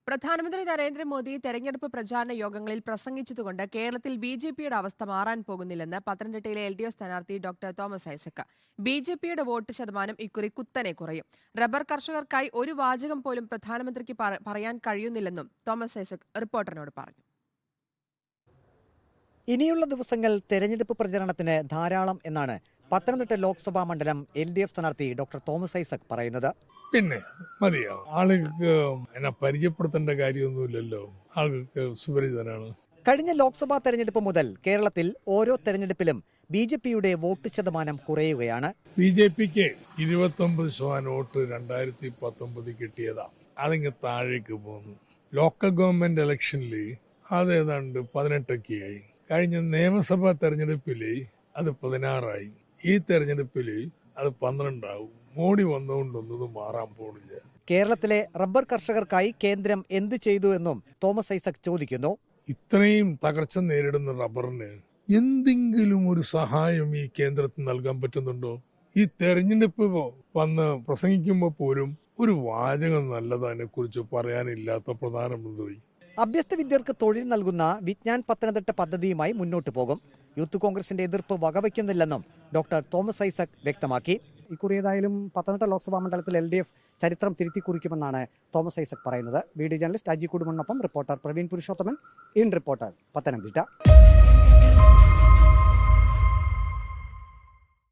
പ്രധാനമന്ത്രി നരേന്ദ്രമോദി തെരഞ്ഞെടുപ്പ് പ്രചാരണ യോഗങ്ങളിൽ പ്രസംഗിച്ചതുകൊണ്ട് കേരളത്തിൽ ബി.ജെ.പിയുടെ അവസ്ഥ മാറാൻ പോകുന്നില്ലെന്ന് പത്തനംതിട്ടയിലെ എൽ.ഡി.എഫ് സ്ഥാനാർത്ഥി ഡോക്ടർ തോമസ് ഐസക്. ബി.ജെ.പിയുടെ വോട്ട് ശതമാനം ഇക്കുറി കുത്തനെ കുറയും. റബ്ബർ കർഷകർക്കായി ഒരു വാചകം പോലും പ്രധാനമന്ത്രിക്ക് പറയാൻ കഴിയുന്നില്ലെന്നും തോമസ് ഐസക് റിപ്പോർട്ടറിനോട് പറഞ്ഞു. ഇനിയുള്ള ദിവസങ്ങൾ തെരഞ്ഞെടുപ്പ് പ്രചരണത്തിന് ധാരാളം എന്നാണ് പത്തനംതിട്ട ലോക്സഭാ മണ്ഡലം എൽ.ഡി.എഫ് സ്ഥാനാർത്ഥി ഡോക്ടർ തോമസ് ഐസക് പറയുന്നത്. പിന്നെ മതിയാവും. ആളുകൾക്ക് എന്നെ പരിചയപ്പെടുത്തേണ്ട കാര്യമൊന്നുമില്ലല്ലോ. ആളുകൾക്ക് സുപരിചിതനാണ്. കഴിഞ്ഞ ലോക്സഭാ തെരഞ്ഞെടുപ്പ് മുതൽ കേരളത്തിൽ ഓരോ തെരഞ്ഞെടുപ്പിലും ബി.ജെ.പിയുടെ വോട്ട് ശതമാനം കുറയുകയാണ്. ബി.ജെ.പിക്ക് 29% വോട്ട് 2019 കിട്ടിയതാ. അതിങ്ങ് താഴേക്ക് പോന്നു. ലോക്കൽ ഗവൺമെന്റ് ഇലക്ഷനിൽ അത് ഏതാണ്ട് 18 കഴിഞ്ഞ നിയമസഭാ തെരഞ്ഞെടുപ്പിൽ അത് 16 ഈ തെരഞ്ഞെടുപ്പിൽ അത് 12 മോഡി വന്നുകൊണ്ടൊന്നും മാറാൻ പോണില്ല. കേരളത്തിലെ റബ്ബർ കർഷകർക്കായി കേന്ദ്രം എന്ത് ചെയ്തു എന്നും തോമസ് ഐസക് ചോദിക്കുന്നു. ഇത്രയും തകർച്ച നേരിടുന്ന റബ്ബറിന് എന്തെങ്കിലും ഒരു സഹായം ഈ കേന്ദ്രത്തിന് നൽകാൻ പറ്റുന്നുണ്ടോ? ഈ തെരഞ്ഞെടുപ്പ് വന്ന് പ്രസംഗിക്കുമ്പോൾ പോലും ഒരു വാചകം നല്ലതിനെ കുറിച്ച് പറയാനില്ലാത്ത പ്രധാനമന്ത്രി. അഭ്യസ്ത വിദ്യർക്ക് തൊഴിൽ നൽകുന്ന വിജ്ഞാൻ പത്തനംതിട്ട പദ്ധതിയുമായി മുന്നോട്ട് പോകും. യൂത്ത് കോൺഗ്രസിന്റെ എതിർപ്പ് വകവയ്ക്കുന്നില്ലെന്നും ഡോക്ടർ തോമസ് ഐസക് വ്യക്തമാക്കി. ഇക്കുറി ഏതായാലും പത്തനംതിട്ട ലോക്സഭാ മണ്ഡലത്തിൽ എൽ.ഡി.എഫ് ചരിത്രം തിരുത്തി കുറിക്കുമെന്നാണ് തോമസ് ഐസക് പറയുന്നത്. ബി.ഡി ജേർണലിസ്റ്റ് അജി കുടുംബനൊപ്പം reporter Praveen Purushothaman, in reporter, Pathanamthitta.